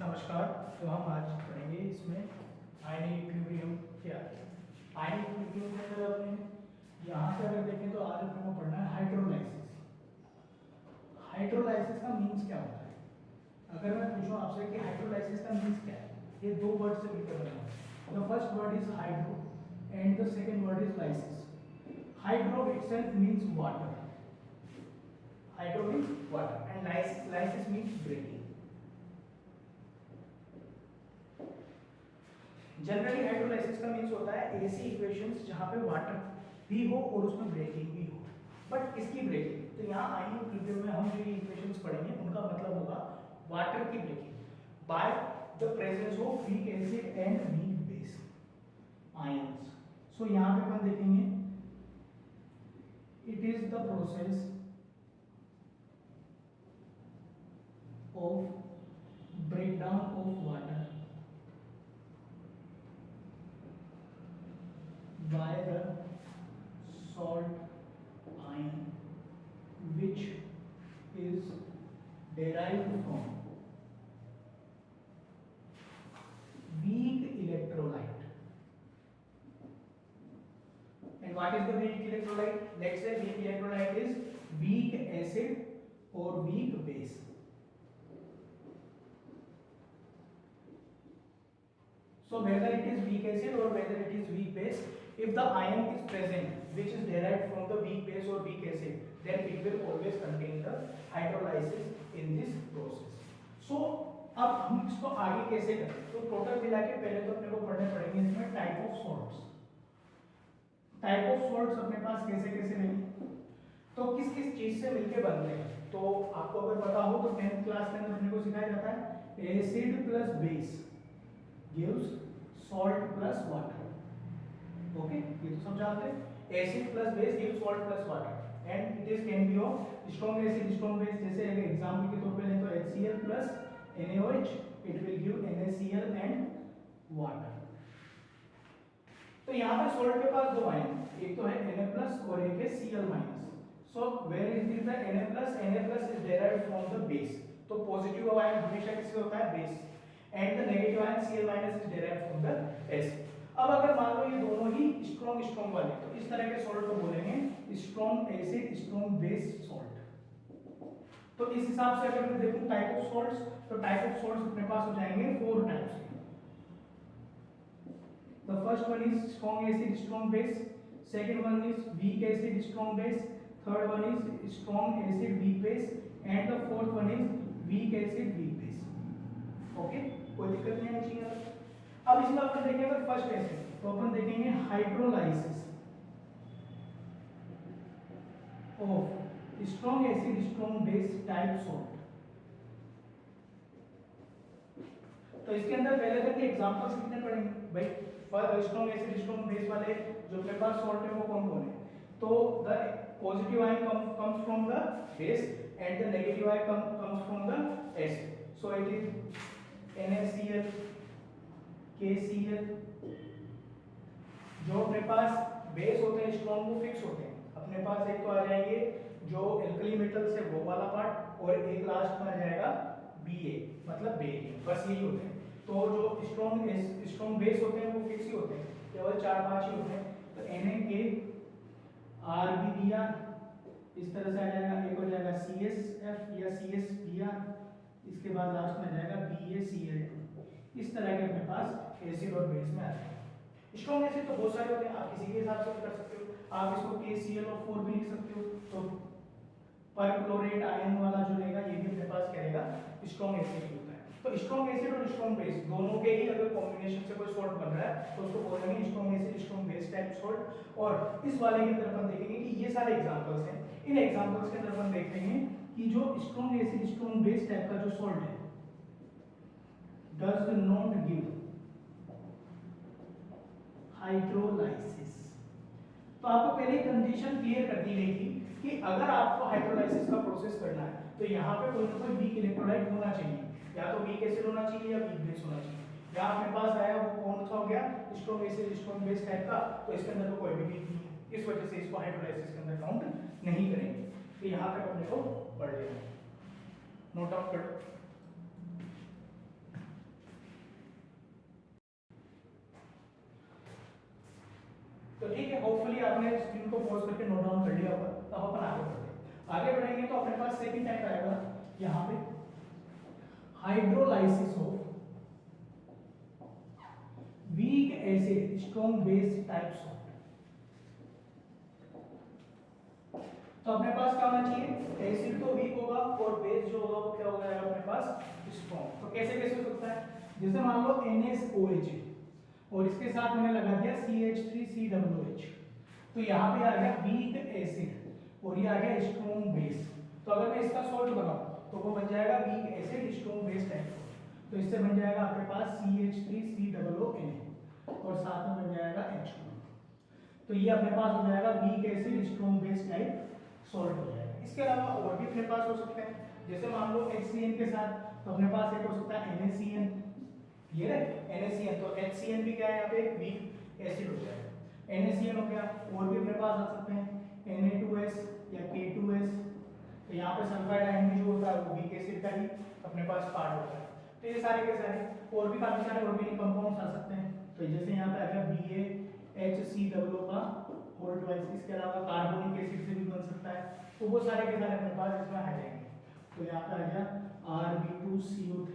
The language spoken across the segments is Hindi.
नमस्कार। तो हम आज पढ़ेंगे इसमें आयनिक इक्विलिब्रियम क्या है। आयनिक इक्विलिब्रियम के अंदर अपने यहाँ से अगर देखें तो आज अपने को पढ़ना है हाइड्रोलाइसिस। हाइड्रोलाइसिस का मीन्स क्या होता है? अगर मैं पूछूं आपसे कि हाइड्रोलाइसिस का मीन्स क्या है, ये दो वर्ड से मिलकर बना है। The first word is hydro and the second word is lysis. Hydro itself means water, hydro means water and lysis means breaking. Generally hydrolysis का मीन्स होता है ऐसी इक्वेशंस जहां पे वाटर भी हो और उसमें ब्रेकिंग भी हो, बट इसकी ब्रेकिंग। तो यहाँ आयनिक इक्विलिब्रियम में हम जो ये इक्वेशंस पढ़ेंगे उनका मतलब होगा वाटर की breaking by the presence of weak acid and weak base ions. So यहाँ पे अपन देखेंगे it is the process of breakdown of water by the salt ion which is derived from weak electrolyte. And what is the weak electrolyte? Let's say weak electrolyte is weak acid or weak base. So whether it is weak acid or whether it is weak base, if the ion is present which is derived from the weak base or weak acid, then it will always contain the hydrolysis in this process. So अब हम इसको आगे कैसे करें? तो टोटल मिला के पहले तो अपने को पढ़ने पड़ेंगे इसमें type of salts. Type of salts अपने पास कैसे कैसे रहेंगे, तो किस किस चीज से मिलके बनते हैं। तो आपको अगर पता हो तो 10th क्लास के अंदर अपने को सिखाया जाता है acid plus base gives salt plus water. Okay, ये तो सब जानते हैं। Acid plus base gives salt plus water and it is can be of strong acid strong base. जैसे अगर एग्जांपल के तौर पे लें तो HCl plus NaOH it will give NaCl and water. तो यहां पे सॉल्ट के पास दो आयन, एक तो है Na प्लस और एक है Cl minus. So where is the Na plus is derived from the base. तो पॉजिटिव आयन हमेशा किससे होता है? Base. And the negative ion Cl minus is derived from the acid. अब अगर मान लो ये दोनों ही स्ट्रॉन्ग वाले, तो इस तरह के सॉल्ट को बोलेंगे strong acid strong base salt. तो इस हिसाब से अगर मैं देखूं टाइप ऑफ सॉल्ट्स, तो टाइप ऑफ सॉल्ट्स अपने पास हो जाएंगे 4 टाइप्स के। The first one is strong acid strong base, second one is weak acid strong base, third one is strong acid weak base and the fourth one is weak acid weak base. Okay, कोई दिक्कत नहीं आनी चाहिए। अब इसमें अपन देखेंगे अगर फर्स्ट एसिड, तो अपन देखेंगे hydrolysis of strong acid strong base type salt. तो इसके अंदर पहले तक के एग्जांपल्स कितने पढ़ेंगे भाई? First strong acid strong base वाले जो अपने पास सॉल्ट है वो कौन कौन है? तो the positive ion comes from the base and the negative ion comes from the acid. So it is NaCl KCl। जो अपने पास बेस होते हैं स्ट्रॉन्ग वो फिक्स होते हैं अपने पास। एक तो आ जाएंगे जो एल्कली मेटल्स है वो वाला पार्ट, और एक लास्ट में आ जाएगा Ba मतलब बेरियम। बस यही होते हैं। तो जो स्ट्रॉन्ग बेस होते हैं वो फिक्स ही होते हैं, केवल 4-5 ही होते हैं। तो NaRbBr इस तरह से आ जाएगा। एक हो जाएगा CSF या CSBr, इसके बाद लास्ट में आ जाएगा BaCl2। इस तरह के अपने पास एसिड और बेस में आते हैं। स्ट्रॉन्ग एसिड तो बहुत सारे होते हैं, आप किसी के हिसाब से कर सकते हो। आप इसको KClO4 भी लिख सकते हो। तो परक्लोरेट आयन वाला जो रहेगा ये भी अपने पास क्या रहेगा? स्ट्रॉन्ग एसिड होता है। तो स्ट्रॉन्ग एसिड और स्ट्रॉन्ग बेस दोनों के ही अगर कॉम्बिनेशन से कोई सॉल्ट बन रहा है तो उसको बोलेंगे strong acid strong base type salt. और इस वाले के अंदर अपन देखेंगे कि ये सारे एग्जांपल्स हैं। इन एग्जांपल्स के अंदर अपन देखेंगे कि जो strong acid strong base type का जो सॉल्ट है does not give hydrolysis। तो आपको पहले कंडीशन क्लियर कर दी गई थी कि अगर आपको हाइड्रोलाइसिस का प्रोसेस करना है तो यहाँ पे कोई ना कोई वीक इलेक्ट्रोलाइट होना चाहिए, या तो वीक एसिड होना चाहिए या वीक बेस होना चाहिए। यहाँ अपने पास आया वो कौन सा हो गया? Strong acid strong base type का। तो इसके अंदर तो कोई भी वीक नहीं है, इस वजह से इसको हाइड्रोलाइसिस के अंदर काउंट नहीं करेंगे। तो यहाँ तक अपने को पढ़ लेना, नोट आउट कर। तो ठीक है, होपफुली आपने स्क्रीन को पॉज करके नोट डाउन कर लिया होगा। अब अपन आगे बढ़ते हैं। आगे बढ़ेंगे तो अपने पास सेकंड टाइप आएगा यहाँ पे hydrolysis of weak acid strong base type salt. तो अपने पास क्या होना चाहिए, एसिड तो वीक होगा और बेस जो होगा वो क्या होगा अपने पास स्ट्रॉन्ग। तो कैसे कैसे हो सकता है, जैसे मान लो NaOH और इसके साथ मैंने लगा दिया CH3COOH, तो यहाँ पे आ गया वीक एसिड और ये आ गया स्ट्रॉन्ग बेस। तो अगर मैं इसका सॉल्ट बनाऊं तो वो बन जाएगा weak acid strong base type salt. तो इससे बन जाएगा आपके पास CH3COONA और साथ में बन जाएगा H2। तो ये अपने पास हो जाएगा weak acid strong base type salt हो जाएगा। इसके अलावा और भी अपने पास हो सकते हैं, जैसे मान लो HCN के साथ तो अपने पास एक हो सकता है NaCN, ये NaCN, तो HCN भी क्या है यहाँ पे वीक एसिड हो जाएगा। NaCN हो गया, और भी अपने पास आ सकते हैं Na2S या K2S। तो यहाँ पे सल्फाइड आयन भी जो होता है वो वीक एसिड का ही अपने पास पार्ट होता है। तो ये सारे के सारे और भी काफी सारे ऑर्गेनिक कंपाउंड्स आ सकते हैं। तो जैसे यहाँ पे आ गया BaHCOO का होल ट्वाइस, इसके अलावा कार्बोनिक एसिड से भी बन सकता है। तो वो सारे के सारे अपने पास इसमें आ जाएंगे। तो यहाँ पे आ गया Rb2CO3,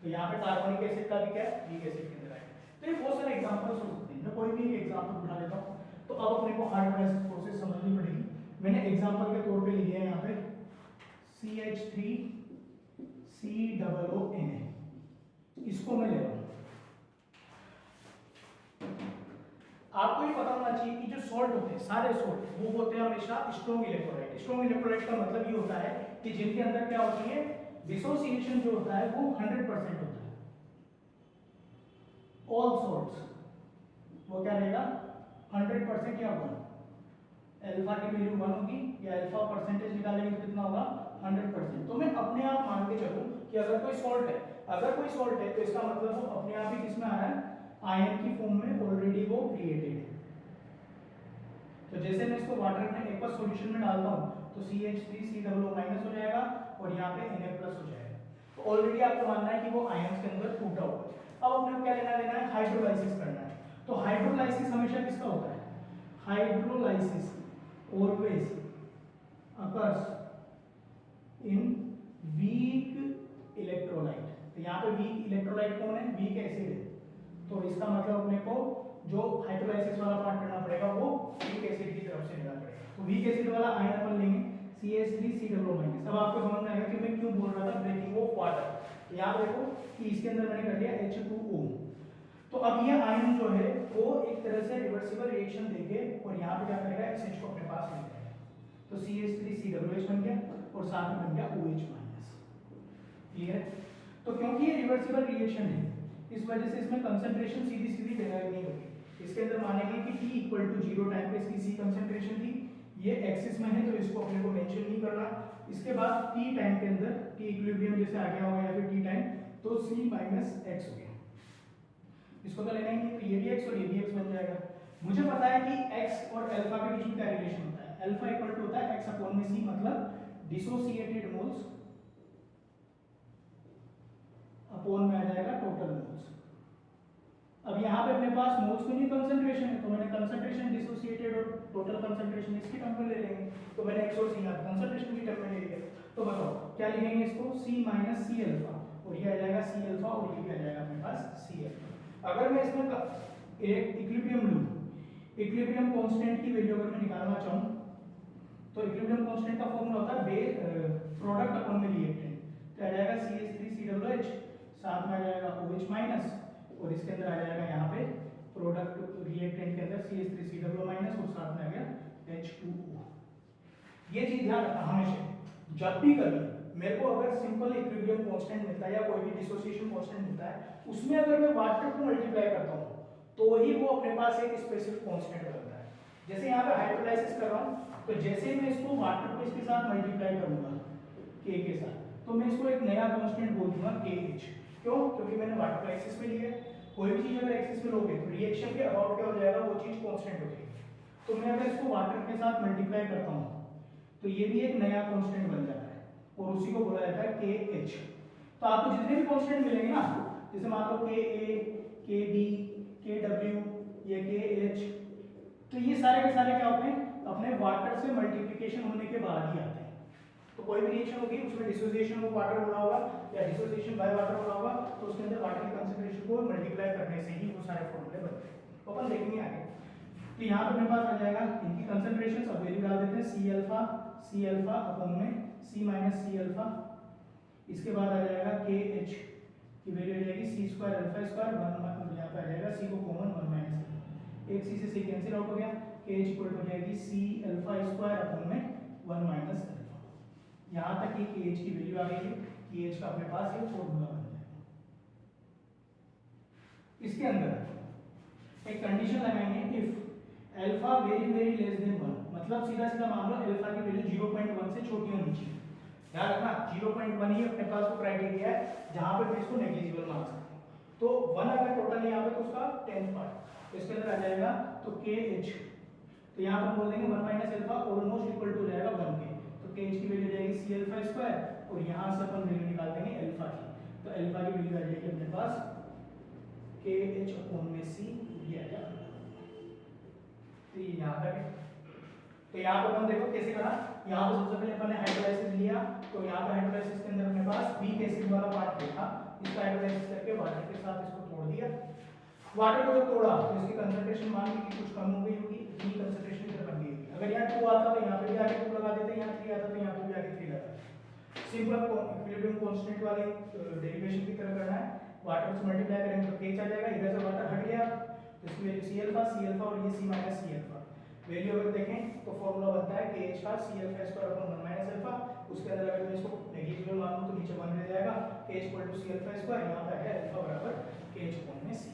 तो यहाँ पे कार्बोनिक एसिड का भी क्या है वीक एसिड के अंदर आएगा। तो ये बहुत सारे एग्जांपल्स हो सकते हैं, मैं कोई भी एक एग्जांपल उठा लेता हूँ। तो अब अपने को हाइड्रोलाइसिस प्रोसेस समझनी पड़ेगी। मैंने एग्जांपल के तौर पे लिया है यहाँ पे CH3COONA, इसको मैं ले रहा हूँ। आपको ये पता होना चाहिए कि जो सॉल्ट होते हैं सारे सॉल्ट वो होते हैं हमेशा स्ट्रॉन्ग इलेक्ट्रोलाइट। स्ट्रॉन्ग इलेक्ट्रोलाइट का मतलब ये होता है कि जिनके अंदर क्या होती है, डिसोसिएशन जो होता है वो 100% होता है। ऑल सॉल्ट्स वो क्या रहेगा 100% या 1, अल्फा की वैल्यू 1 होगी या अल्फा परसेंटेज निकालेंगे तो कितना होगा 100%। तो मैं अपने आप मान के चलूं कि अगर कोई सॉल्ट है, तो इसका मतलब वो अपने आप ही किसमें आ रहा है, आयन की फॉर्म में ऑलरेडी वो क्रिएटेड है। तो जैसे मैं इसको वाटर में एक बार सॉल्यूशन में डालता हूं तो CH3COO माइनस हो जाएगा और यहाँ पे Na प्लस हो जाएगा। तो ऑलरेडी आपको मानना है कि वो आयंस के अंदर टूटा हुआ है। अब अपने को क्या लेना देना है, हाइड्रोलाइसिस करना है। तो हाइड्रोलाइसिस हमेशा किसका होता है, hydrolysis always occurs in weak electrolyte. तो यहाँ पे वीक इलेक्ट्रोलाइट कौन है, वीक एसिड है। तो इसका मतलब अपने को जो हाइड्रोलाइसिस वाला पार्ट करना पड़ेगा वो वीक एसिड की तरफ से लेना पड़ेगा। तो वीक एसिड वाला आयन अपन लेंगे CH3COO माइनस। अब आपको समझ में आएगा कि मैं क्यों बोल रहा था ब्रेकिंग ऑफ वाटर। तो यहाँ देखो कि इसके अंदर मैंने कर लिया H2O। तो अब ये आयन जो है वो एक तरह से रिवर्सिबल रिएक्शन देके और यहाँ पे क्या करेगा, SH को अपने पास ले जाएगा। तो CH3COOH बन गया और साथ में बन गया OH माइनस। क्लियर है। तो क्योंकि ये रिवर्सिबल रिएक्शन है इस वजह से इसमें कंसंट्रेशन सीधी सीधी डेराइव नहीं होगी। इसके अंदर मानेंगे कि t इक्वल टू 0 टाइम पे इसकी C कंसंट्रेशन थी, ये एक्सिस में है तो इसको अपने को मेंशन नहीं करना। इसके बाद t टाइम के अंदर t इक्विलिब्रियम जैसे आ गया होगा या फिर t टाइम तो C माइनस x हो गया, इसको तो लेना ही नहीं। तो ये भी x और ये भी x बन जाएगा। मुझे पता है कि x और अल्फा के बीच में क्या रिलेशन होता है, अल्फा इक्वल टू होता है x अपॉन में c, मतलब डिसोसिएटेड मोल्स अपॉन में आ जाएगा टोटल मोल्स। अब यहाँ पे अपने पास मोल्स तो नहीं कंसंट्रेशन है, तो मैंने कंसंट्रेशन डिसोसिएटेड और टोटल कंसंट्रेशन इसकी टर्म में ले लेंगे। तो मैंने x और c यहाँ कंसंट्रेशन की टर्म में ले लिया। तो बताओ क्या लिखेंगे इसको, c माइनस c अल्फा, और ये आ जाएगा c अल्फा और ये भी आ जाएगा अपने पास c अल्फा। अगर मैं इसमें एक इक्विलिब्रियम लूँ, इक्विलिब्रियम कांस्टेंट की वैल्यू अगर मैं निकालना चाहूँ तो इक्विलिब्रियम कांस्टेंट का फॉर्मूला होता है प्रोडक्ट अपॉन में रिएक्टेंट। तो आ जाएगा CH3COOH, साथ में आ जाएगा OH माइनस और इसके अंदर आ जाएगा यहाँ पे प्रोडक्ट रिएक्टेंट के अंदर CH3COO माइनस और साथ में आ गया H2O। ये चीज ध्यान रखना हमेशा, जब भी कभी मेरे को अगर सिंपल इक्विलिब्रियम कांस्टेंट मिलता है या कोई भी डिसोसिएशन कांस्टेंट मिलता है उसमें अगर मैं वाटर को मल्टीप्लाई करता हूँ तो ही वो अपने पास एक स्पेसिफिक कांस्टेंट बनता है। जैसे यहाँ पे हाइड्रोलाइसिस कर रहा हूँ तो जैसे ही मैं इसको वाटर को इसके साथ मल्टीप्लाई करूंगा K के साथ, तो मैं इसको एक नया कांस्टेंट बोल दूंगा KH। क्यों, क्योंकि मैंने वाटर को एक्सिस में लिया है। कोई भी चीज अगर एक्सिस में लोगे तो रिएक्शन के अबाउट क्या हो जाएगा, वो चीज कांस्टेंट हो जाएगी। तो मैं अगर इसको वाटर के साथ मल्टीप्लाई करता हूँ तो ये भी एक नया कांस्टेंट बन जाता है और उसी को बोला जाता है KH। तो आपको जितने भी कांस्टेंट मिलेंगे ना, जैसे मान लो KA, KB, KW या KH, तो ये सारे के सारे क्या होते हैं, अपने वाटर से मल्टीप्लिकेशन होने के बाद ही आते हैं। तो कोई भी रिएक्शन होगी उसमें डिसोसिएशन ऑफ वाटर होना होगा या डिसोसिएशन बाय वाटर होना होगा, तो उसके अंदर वाटर की कंसंट्रेशन को मल्टीप्लाई करने से ही वो सारे फॉर्मूले बनते हैं। तो अपन देखेंगे आगे। तो यहाँ पे मेरे पास आ जाएगा इनकी कंसंट्रेशन, सब वैल्यू डाल देते हैं, सी अल्फा अपॉन में सी माइनस सी अल्फा। इसके बाद आ जाएगा के एच की वैल्यू आ जाएगी सी स्क्वायर अल्फा स्क्वायर, वन यहाँ पे आ जाएगा सी को कॉमन, वन माइनस एक सी से सी कैंसिल आउट हो गया, के एच इक्वल हो जाएगी सी अल्फा स्क्वायर अपॉन में वन माइनस अल्फा। यहाँ तक ये के एच की वैल्यू आ गई है, के एच का अपने पास ये फॉर्मूला बन जाएगा। इसके अंदर एक कंडीशन लगाएंगे, if alpha very very less than 1, मतलब सीधा सीधा मान लो अल्फा की वैल्यू 0.1 से छोटी होनी चाहिए। ध्यान रखना 0.1 ही अपने पास वो क्राइटेरिया है जहां पे इसको नेग्लिजिबल मान सकते हैं। तो 1 अगर टोटल यहाँ पे तो उसका 10th पार्ट, तो इसके अंदर आ जाएगा तो के एच, तो यहाँ पर बोल देंगे 1 minus alpha almost equal to जाएगा 1 के, तो के एच की वैल्यू जाएगी सी अल्फा स्क्वायर और यहाँ से अपन वैल्यू निकाल देंगे अल्फा की, तो अल्फा की वैल्यू आ जाएगी अपने पास के एच अपॉन में सी, ये आ जाएगा। तो ये यहाँ तक है। तो यहाँ पर अपन देखो कैसे करा, यहाँ पर सबसे पहले अपन ने हाइड्रोलाइसिस लिया, तो यहाँ पर हाइड्रोलाइसिस के अंदर अपने पास वीक एसिड वाला पार्ट देखा, इसका हाइड्रोलाइसिस करके वाटर के साथ इसको तोड़ दिया। वाटर को जब तोड़ा तो इसकी कंसंट्रेशन मान ली कि कुछ कम हो गई होगी, वी कंसंट्रेशन इधर बन गई होगी। अगर यहाँ 2 आता तो यहाँ पे भी आगे 2 लगा देते, यहाँ 3 आता तो यहाँ पे भी आगे 3 लगा देते। सिंपल इक्विलिब्रियम कांस्टेंट वाले डेरिवेशन की तरह करना है, वाटर से मल्टीप्लाई करेंगे तो के आ जाएगा, इधर से वाटर हट गया तो इसकी वैल्यू सी अल्फा और ये C minus C alpha. Value अगर देखें तो फॉर्मूला बनता है के एच का C alpha square upon 1 minus alpha. उसके अंदर अगर मैं इसको नेग्लिजिबल मान लूं तो नीचे 1 रह जाएगा, K H equal to C alpha square, यहाँ पे है अल्फा बराबर के एच अपॉन में सी।